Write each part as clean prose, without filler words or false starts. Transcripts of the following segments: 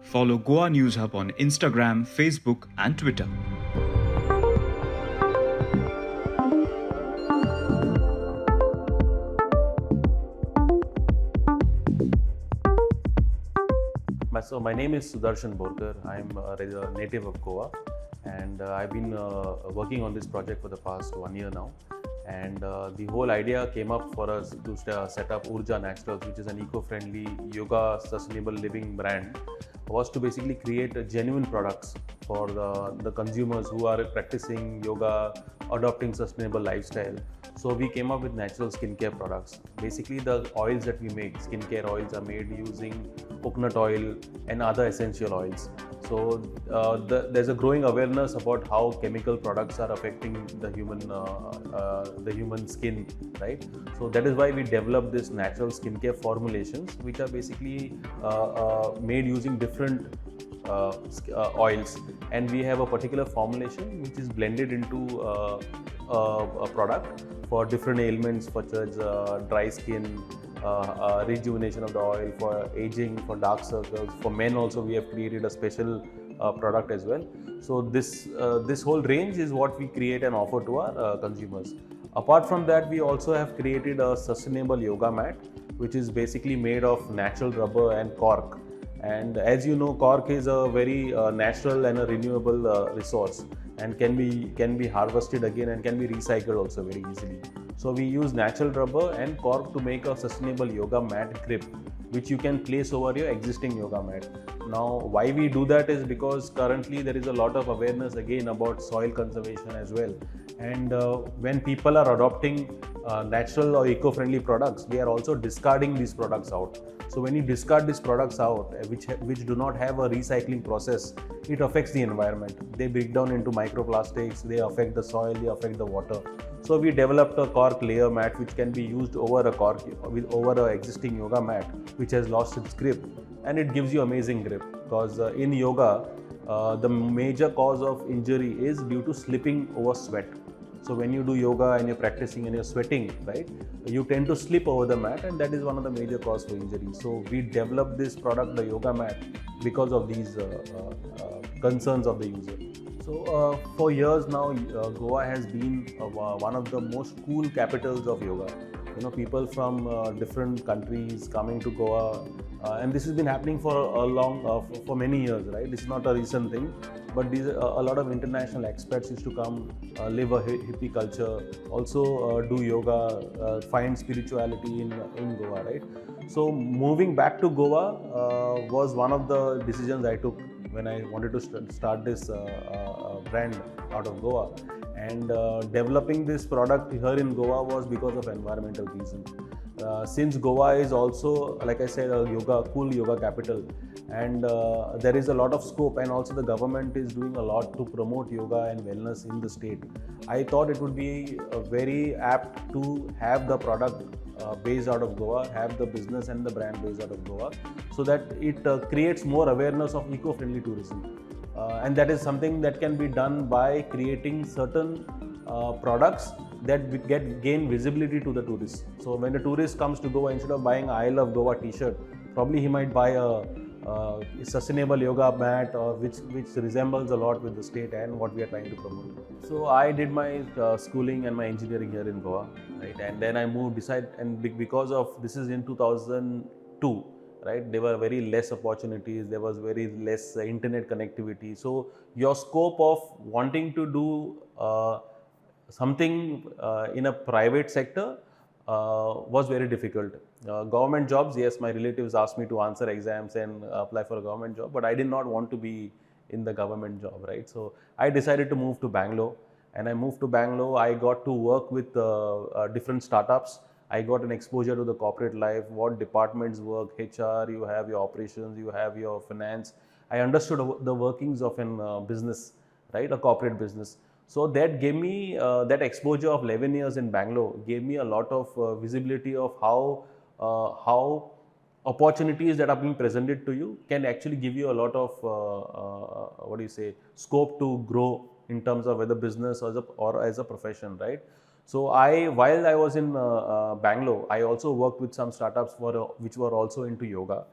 Follow Goa News Hub on Instagram, Facebook, and Twitter. My name is Sudarshan Borker. I'm a native of Goa, and I've been working on this project for the past 1 year now. And the whole idea came up for us to set up UURJA Naturals, which is an eco-friendly yoga sustainable living brand, was to basically create genuine products for the consumers who are practicing yoga, adopting sustainable lifestyle. So we came up with natural skincare products. Basically, the oils that we make, skincare oils, are made using coconut oil and other essential oils. So there's a growing awareness about how chemical products are affecting the human skin, right? So that is why we developed this natural skincare formulations, which are basically made using different oils, and we have a particular formulation which is blended into a product for different ailments, such as dry skin, rejuvenation of the oil, for aging, for dark circles. For men also, we have created a special product as well. So this whole range is what we create and offer to our consumers. Apart from that, we also have created a sustainable yoga mat, which is basically made of natural rubber and cork. And as you know, cork is a very natural and a renewable resource, and can be harvested again and can be recycled also very easily. So we use natural rubber and cork to make a sustainable yoga mat grip, which you can place over your existing yoga mat. Now, why we do that is because currently there is a lot of awareness again about soil conservation as well. And when people are adopting natural or eco-friendly products, they are also discarding these products out. So when you discard these products out, which do not have a recycling process, it affects the environment. They break down into microplastics, they affect the soil, they affect the water. So we developed a cork layer mat which can be used over an existing yoga mat which has lost its grip, and it gives you amazing grip, because in yoga the major cause of injury is due to slipping over sweat. So when you do yoga and you're practicing and you're sweating, right, you tend to slip over the mat, and that is one of the major causes for injury. So we developed this product, the yoga mat, because of these concerns of the user. So for years now, Goa has been one of the most cool capitals of yoga. You know, people from different countries coming to Goa, and this has been happening for for many years, right? It's not a recent thing, but a lot of international expats used to come, live a hippie culture, also do yoga, find spirituality in Goa, right? So moving back to Goa was one of the decisions I took when I wanted to start this brand out of Goa. And developing this product here in Goa was because of environmental reasons. Since Goa is also, like I said, a cool yoga capital, and there is a lot of scope, and also the government is doing a lot to promote yoga and wellness in the state. I thought it would be very apt to have the product based out of Goa, have the business and the brand based out of Goa, so that it creates more awareness of eco-friendly tourism. And that is something that can be done by creating certain products that gain visibility to the tourists. So when a tourist comes to Goa, instead of buying "I Love Goa" T-shirt, probably he might buy a sustainable yoga mat, or which resembles a lot with the state and what we are trying to promote. So I did my schooling and my engineering here in Goa, right? And then I moved, because of this is in 2002. Right, there were very less opportunities, there was very less internet connectivity. So your scope of wanting to do something in a private sector was very difficult. Government jobs, yes, my relatives asked me to answer exams and apply for a government job, but I did not want to be in the government job, right? So I decided to move to Bangalore, and I moved to Bangalore. I got to work with different startups. I got an exposure to the corporate life, what departments work, HR, you have your operations, you have your finance. I understood the workings of a business, right, a corporate business. So that gave me, that exposure of 11 years in Bangalore gave me a lot of visibility of how opportunities that are being presented to you can actually give you a lot of, scope to grow in terms of whether business or as a profession, right? So while I was in Bangalore, I also worked with some startups which were also into yoga.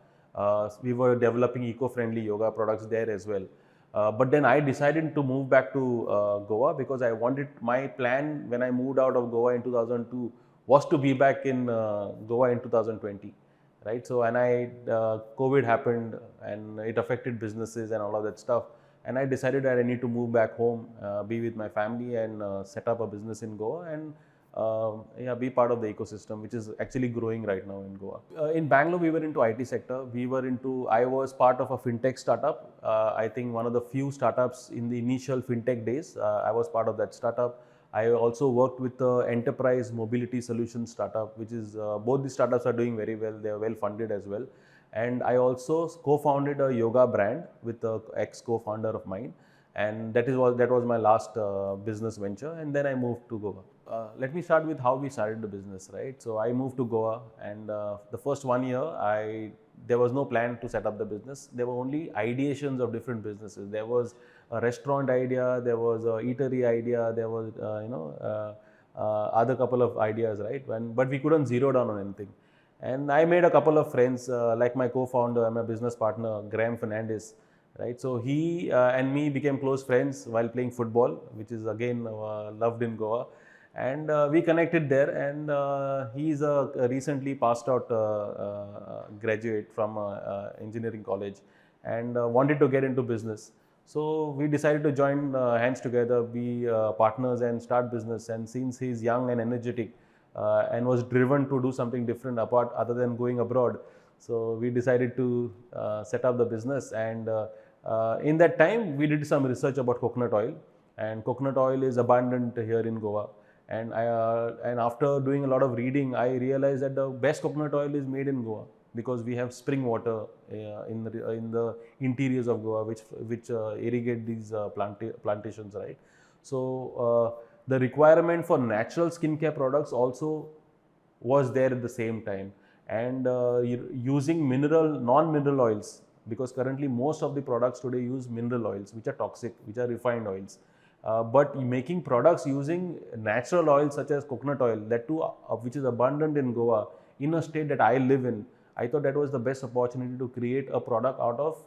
We were developing eco-friendly yoga products there as well. But then I decided to move back to Goa because I wanted, my plan when I moved out of Goa in 2002 was to be back in Goa in 2020, right? So, and COVID happened and it affected businesses and all of that stuff. And I decided that I need to move back home, be with my family, and set up a business in Goa, and yeah, be part of the ecosystem, which is actually growing right now in Goa. In Bangalore, we were into IT sector. I was part of a fintech startup. I think one of the few startups in the initial fintech days. I was part of that startup. I also worked with the enterprise mobility solution startup, which is both the startups are doing very well. They are well funded as well. And I also co-founded a yoga brand with a ex-co-founder of mine, and that was my last business venture. And then I moved to Goa. Let me start with how we started the business, right? So I moved to Goa, and the first 1 year, there was no plan to set up the business. There were only ideations of different businesses. There was a restaurant idea, there was a eatery idea, there was other couple of ideas, right? But we couldn't zero down on anything. And I made a couple of friends, like my co-founder and my business partner, Graham Fernandez, right? So he and me became close friends while playing football, which is again loved in Goa. And we connected there, and he's a recently passed out graduate from engineering college, and wanted to get into business. So we decided to join hands together, be partners, and start business. And since he's young and energetic, and was driven to do something different apart other than going abroad, so we decided to set up the business. And in that time, we did some research about coconut oil, and coconut oil is abundant here in Goa. And after doing a lot of reading, I realized that the best coconut oil is made in Goa, because we have spring water in the interiors of Goa, which irrigate these plantations, right? So the requirement for natural skincare products also was there at the same time, and using non-mineral oils, because currently most of the products today use mineral oils, which are toxic, which are refined oils. But making products using natural oils such as coconut oil, that too, which is abundant in Goa, in a state that I live in, I thought that was the best opportunity to create a product out of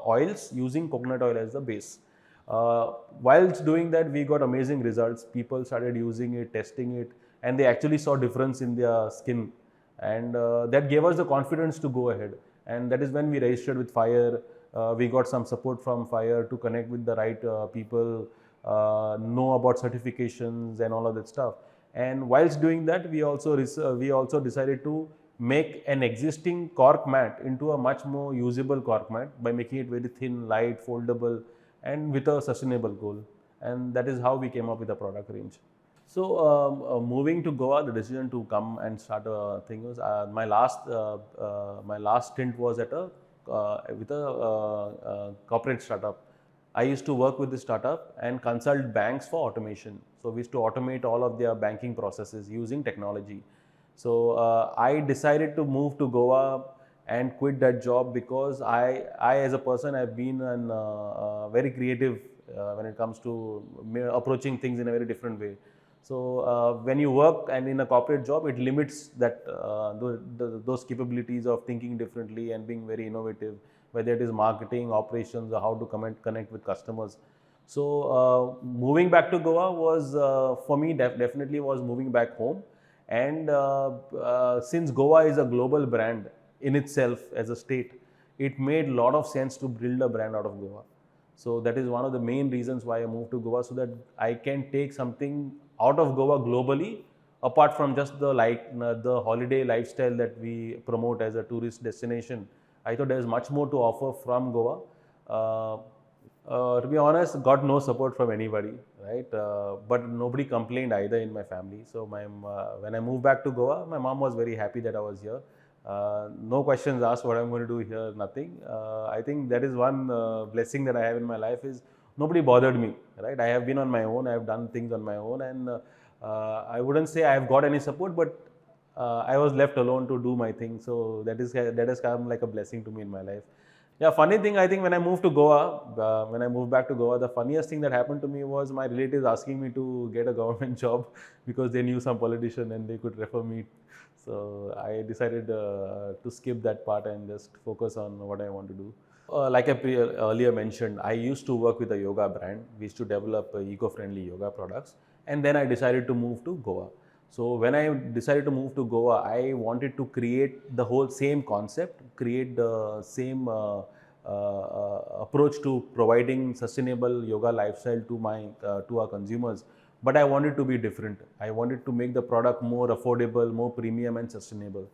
oils using coconut oil as the base. Whilst doing that, we got amazing results. People started using it, testing it, and they actually saw difference in their skin, and that gave us the confidence to go ahead. And that is when we registered with FiiRE. We got some support from FiiRE to connect with the right people, know about certifications and all of that stuff. And whilst doing that, we also decided to make an existing cork mat into a much more usable cork mat by making it very thin, light, foldable, and with a sustainable goal. And that is how we came up with the product range. So moving to Goa, the decision to come and start a thing was my last stint was at a with a corporate startup. I used to work with the startup and consult banks for automation. So we used to automate all of their banking processes using technology. So I decided to move to Goa and quit that job, because I as a person, I've been very creative when it comes to approaching things in a very different way. So when you work and in a corporate job, it limits that those capabilities of thinking differently and being very innovative, whether it is marketing, operations, or how to connect with customers. So moving back to Goa was for me definitely was moving back home. And since Goa is a global brand in itself as a state, it made a lot of sense to build a brand out of Goa. So that is one of the main reasons why I moved to Goa, so that I can take something out of Goa globally, apart from just the holiday lifestyle that we promote as a tourist destination. I thought there is much more to offer from Goa. To be honest, got no support from anybody, right? But nobody complained either in my family. So when I moved back to Goa, my mom was very happy that I was here. No questions asked what I'm going to do here, nothing. I think that is one blessing that I have in my life, is nobody bothered me, right? I have been on my own, I have done things on my own, and I wouldn't say I have got any support, but I was left alone to do my thing. So that has come like a blessing to me in my life. Yeah, funny thing, I think when I moved to Goa, when I moved back to Goa, the funniest thing that happened to me was my relatives asking me to get a government job because they knew some politician and they could refer me. So I decided to skip that part and just focus on what I want to do. Like I earlier mentioned, I used to work with a yoga brand. We used to develop eco-friendly yoga products, and then I decided to move to Goa. So when I decided to move to Goa, I wanted to create the whole same concept, create the same approach to providing sustainable yoga lifestyle to my to our consumers. But I wanted to be different. I wanted to make the product more affordable, more premium, and sustainable.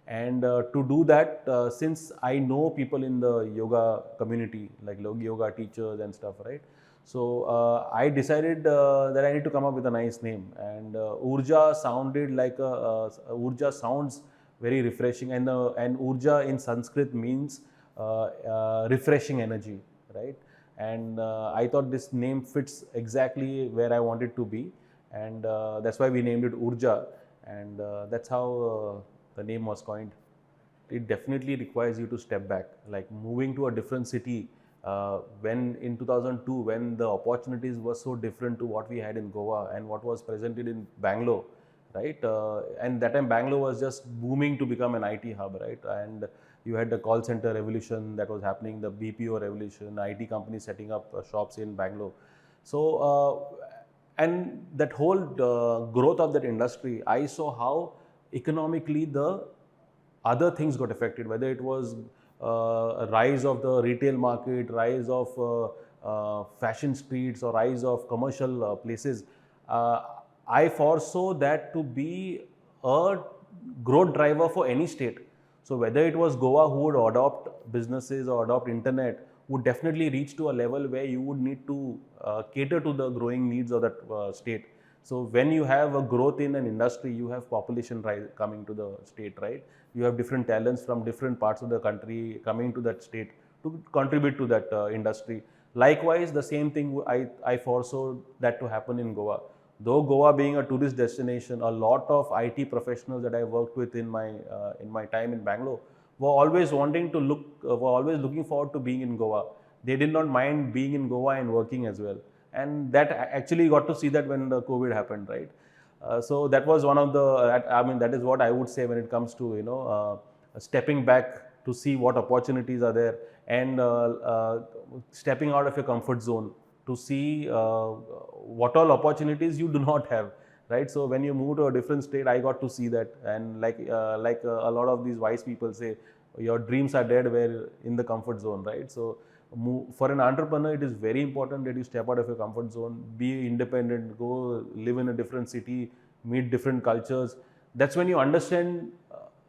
And to do that, since I know people in the yoga community, like yoga teachers and stuff, right? So I decided that I need to come up with a nice name. And Urja sounded like Urja sounds very refreshing, and Urja in Sanskrit means refreshing energy, right? And I thought this name fits exactly where I wanted to be, and that's why we named it Urja, and that's how the name was coined. It definitely requires you to step back, like moving to a different city. When in 2002, when the opportunities were so different to what we had in Goa and what was presented in Bangalore, right? And that time Bangalore was just booming to become an IT hub, right? And you had the call center revolution that was happening, the BPO revolution, IT companies setting up shops in Bangalore. So and that whole growth of that industry, I saw how economically the other things got affected, whether it was a rise of the retail market, rise of fashion streets, or rise of commercial places. Uh, I foresaw that to be a growth driver for any state. So whether it was Goa who would adopt businesses or adopt internet, would definitely reach to a level where you would need to cater to the growing needs of that state. So when you have a growth in an industry, you have population rise coming to the state, right? You have different talents from different parts of the country coming to that state to contribute to that industry. Likewise, the same thing I foresaw that to happen in Goa. Though Goa being a tourist destination, a lot of IT professionals that I worked with in my time in Bangalore were always wanting to were always looking forward to being in Goa. They did not mind being in Goa and working as well. And that actually got to see that when the COVID happened, right? So that was one of the, I mean, that is what I would say when it comes to, stepping back to see what opportunities are there, and stepping out of your comfort zone to see what all opportunities you do not have, right? So when you move to a different state, I got to see that. And a lot of these wise people say, your dreams are dead where in the comfort zone, right? So for an entrepreneur, it is very important that you step out of your comfort zone, be independent, go live in a different city, meet different cultures. That's when you understand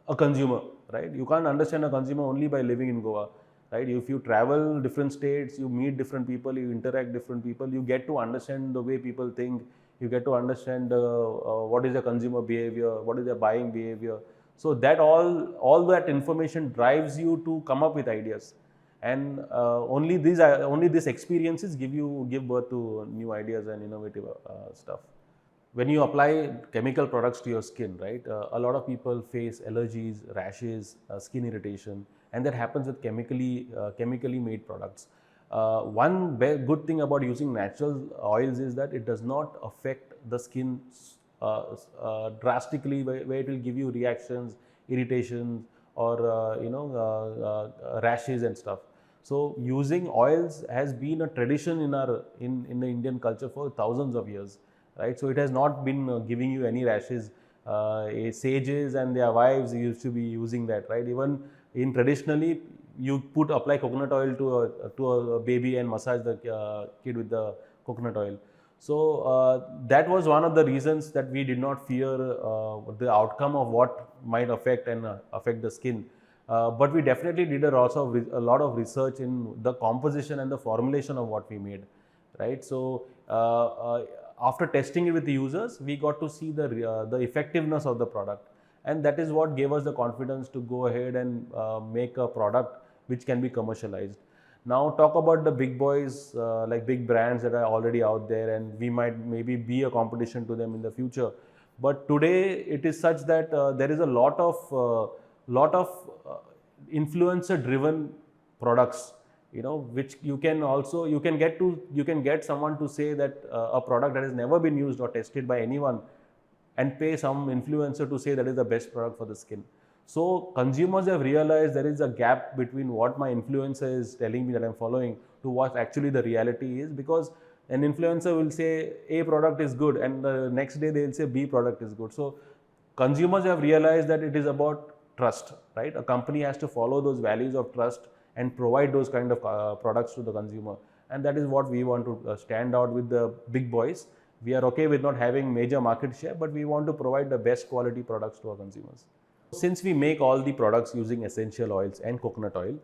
a consumer, right? You can't understand a consumer only by living in Goa, right? If you travel different states, you meet different people, you interact different people, you get to understand the way people think, you get to understand what is the consumer behavior, what is their buying behavior. So that all that information drives you to come up with ideas, and only these experiences give birth to new ideas and innovative stuff. When you apply chemical products to your skin, right, a lot of people face allergies, rashes, skin irritation, and that happens with chemically made products. One good thing about using natural oils is that it does not affect the skin drastically, where it will give you reactions, irritations, or rashes and stuff. So using oils has been a tradition in the Indian culture for thousands of years, right? So it has not been giving you any rashes. Sages and their wives used to be using that, right? Even in traditionally, you apply coconut oil to a baby and massage the kid with the coconut oil. So that was one of the reasons that we did not fear the outcome of what might affect the skin. But we definitely did a lot of research in the composition and the formulation of what we made, right? So after testing it with the users, we got to see the effectiveness of the product, and that is what gave us the confidence to go ahead and make a product which can be commercialized. Now talk about the big boys, like big brands that are already out there, and we might maybe be a competition to them in the future. But today it is such that there is a lot of influencer driven products, which you can get someone to say that a product that has never been used or tested by anyone and pay some influencer to say that is the best product for the skin. So consumers have realized there is a gap between what my influencer is telling me that I'm following to what actually the reality is, because an influencer will say A product is good and the next day they will say B product is good. So consumers have realized that it is about trust, right? A company has to follow those values of trust and provide those kind of products to the consumer, and that is what we want to stand out with the big boys. We are okay with not having major market share, but we want to provide the best quality products to our consumers. Since we make all the products using essential oils and coconut oil,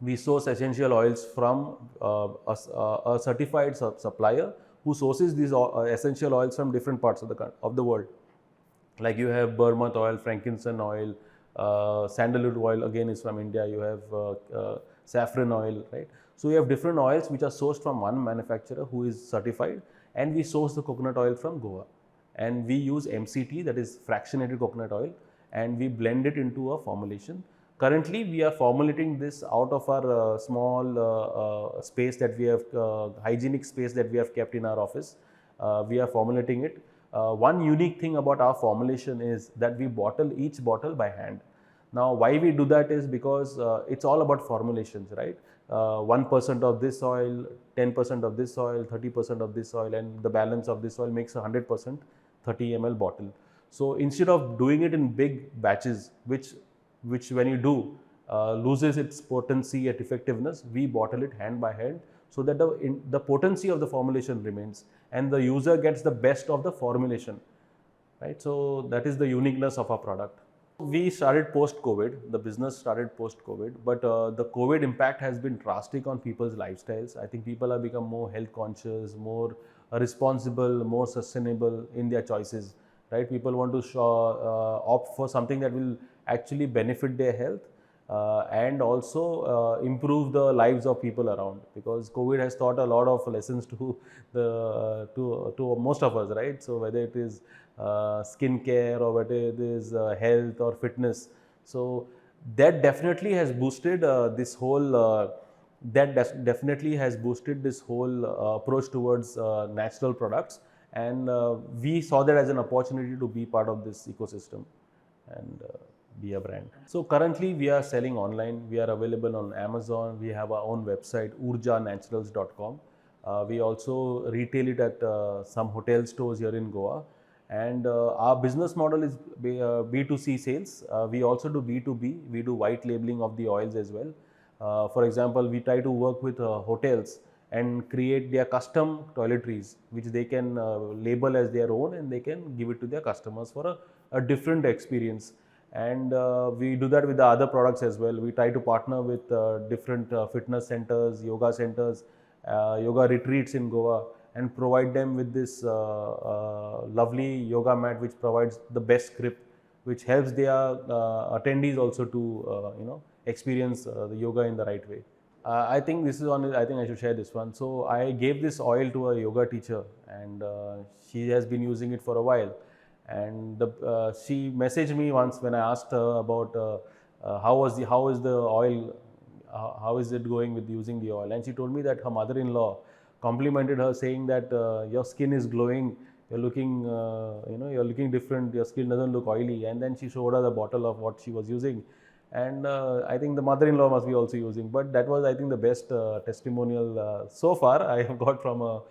we source essential oils from a certified supplier who sources these essential oils from different parts of the world. Like you have bergamot oil, frankincense oil, sandalwood oil again is from India. You have saffron oil, right? So we have different oils which are sourced from one manufacturer who is certified, and we source the coconut oil from Goa. And we use MCT, that is fractionated coconut oil, and we blend it into a formulation. Currently, we are formulating this out of our small space that we have, hygienic space that we have kept in our office. We are formulating it. One unique thing about our formulation is that we bottle each bottle by hand. Now, why we do that is because it's all about formulations, right? 1% of this oil, 10% of this oil, 30% of this oil, and the balance of this oil makes a 100% 30 ml bottle. So instead of doing it in big batches, which when you do loses its potency and effectiveness, we bottle it hand by hand so that the potency of the formulation remains and the user gets the best of the formulation, right? So that is the uniqueness of our product. We started post-COVID, the business started post-COVID, but the COVID impact has been drastic on people's lifestyles. I think people have become more health conscious, more responsible, more sustainable in their choices, right? People want to opt for something that will actually benefit their health and also improve the lives of people around, because COVID has taught a lot of lessons to most of us, right? So whether it is skincare or whether it is health or fitness, so that definitely has boosted this whole definitely has boosted this whole approach towards natural products, and we saw that as an opportunity to be part of this ecosystem and be a brand. So currently we are selling online. We are available on Amazon. We have our own website, UURJANaturals.com. We also retail it at some hotel stores here in Goa. And our business model is B2C sales. We also do B2B. We do white labeling of the oils as well. For example, we try to work with hotels and create their custom toiletries, which they can label as their own, and they can give it to their customers for a different experience. And we do that with the other products as well. We try to partner with different fitness centers, yoga retreats in Goa, and provide them with this lovely yoga mat which provides the best grip, which helps their attendees also to experience the yoga in the right way. I think this is one. I think I should share this one. So I gave this oil to a yoga teacher, and she has been using it for a while. And she messaged me once when I asked her about how is the oil, how is it going with using the oil, and she told me that her mother-in-law complimented her, saying that your skin is glowing, you're looking you're looking different, your skin doesn't look oily. And then she showed her the bottle of what she was using, and I think the mother-in-law must be also using. But that was, I think, the best testimonial so far I have got from a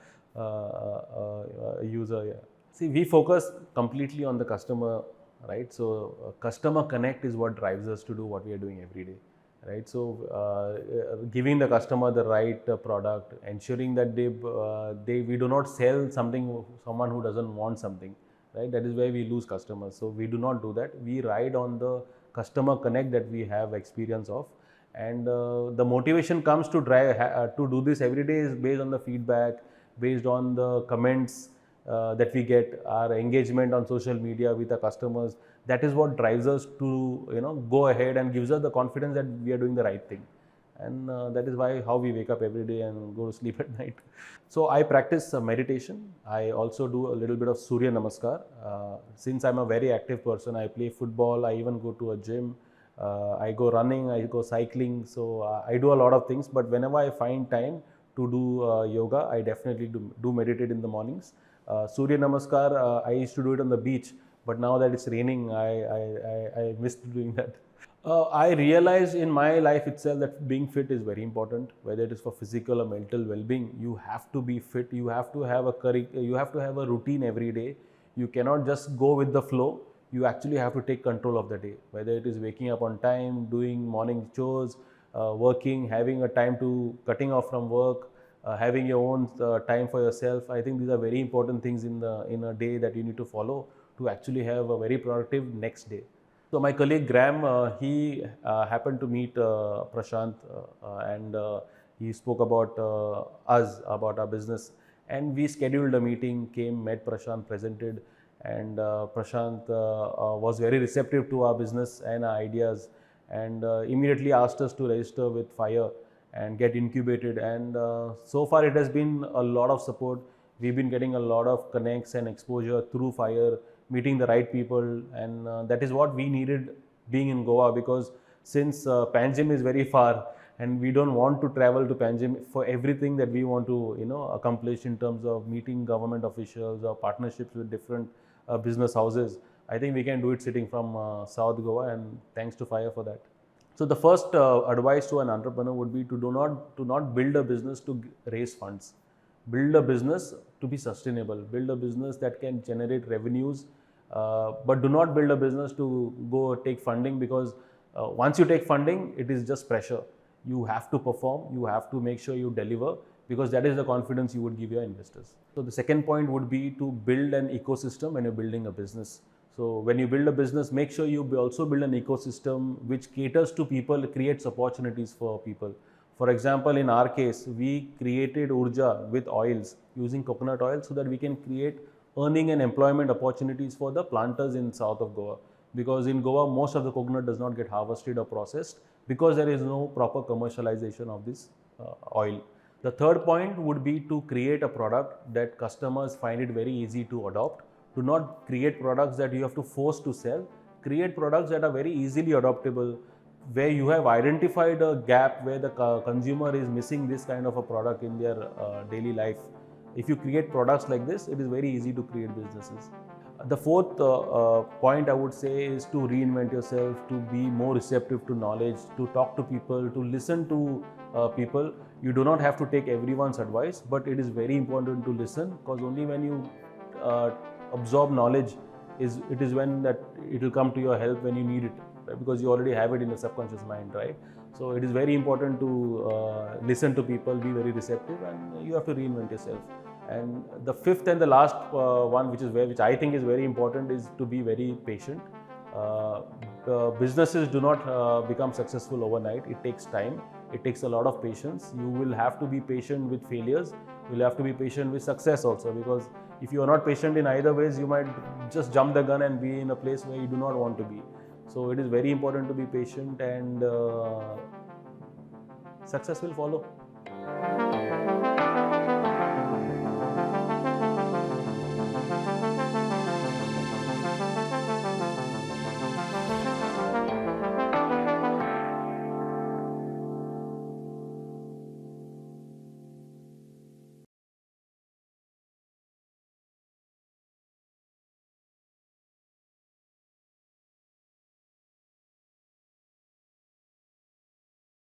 user. Yeah. See, we focus completely on the customer, right? So customer connect is what drives us to do what we are doing every day, right? So giving the customer the right product, ensuring that we do not sell someone who doesn't want something, right? That is where we lose customers. So we do not do that. We ride on the customer connect that we have experience of, and the motivation comes to to do this every day is based on the feedback, based on the comments that we get, our engagement on social media with the customers. That is what drives us to go ahead and gives us the confidence that we are doing the right thing, and that is how we wake up every day and go to sleep at night. So I practice meditation. I also do a little bit of Surya Namaskar. Since I'm a very active person, I play football, I even go to a gym, I go running, I go cycling. So I do a lot of things, but whenever I find time to do yoga, I definitely do meditate in the mornings. Surya Namaskar, I used to do it on the beach. but now that it's raining, I missed doing that. I realized in my life itself that being fit is very important. Whether it is for physical or mental well-being, you have to be fit. You have to have you have to have a routine every day. You cannot just go with the flow. You actually have to take control of the day. Whether it is waking up on time, doing morning chores, working, having a time to cutting off from work, having your own time for yourself. I think these are very important things in a day that you need to follow to actually have a very productive next day. So my colleague Graham, he happened to meet Prashant, and he spoke about us, about our business, and we scheduled a meeting. Came, met Prashant, presented, and Prashant was very receptive to our business and our ideas, and immediately asked us to register with FiiRE and get incubated. And so far, it has been a lot of support. We've been getting a lot of connects and exposure through FiiRE, meeting the right people, and that is what we needed being in Goa, because since Panjim is very far and we don't want to travel to Panjim for everything that we want to accomplish in terms of meeting government officials or partnerships with different business houses. I think we can do it sitting from South Goa, and thanks to FiiRE for that. So the first advice to an entrepreneur would be to not build a business to raise funds. Build a business to be sustainable. Build a business that can generate revenues, but do not build a business to go take funding, because once you take funding, it is just pressure. You have to perform. You have to make sure you deliver, because that is the confidence you would give your investors. So the second point would be to build an ecosystem when you're building a business. So when you build a business, make sure you also build an ecosystem which caters to people, creates opportunities for people. For example, in our case, we created UURJA with oils, using coconut oil, so that we can create earning and employment opportunities for the planters in south of Goa. Because in Goa, most of the coconut does not get harvested or processed, because there is no proper commercialization of this oil. The third point would be to create a product that customers find it very easy to adopt. Do not create products that you have to force to sell. Create products that are very easily adoptable, where you have identified a gap where the consumer is missing this kind of a product in their daily life. If you create products like this, it is very easy to create businesses. The fourth point I would say is to reinvent yourself, to be more receptive to knowledge, to talk to people, to listen to people. You do not have to take everyone's advice, but it is very important to listen, because only when you absorb knowledge it is when that it will come to your help when you need it, right? Because you already have it in the subconscious mind, right? So it is very important to listen to people, be very receptive, and you have to reinvent yourself. And the fifth and the last one, which I think is very important, is to be very patient. Businesses do not become successful overnight. It takes time. It takes a lot of patience. You will have to be patient with failures. You will have to be patient with success also, because if you are not patient in either ways, you might just jump the gun and be in a place where you do not want to be. So it is very important to be patient, and success will follow.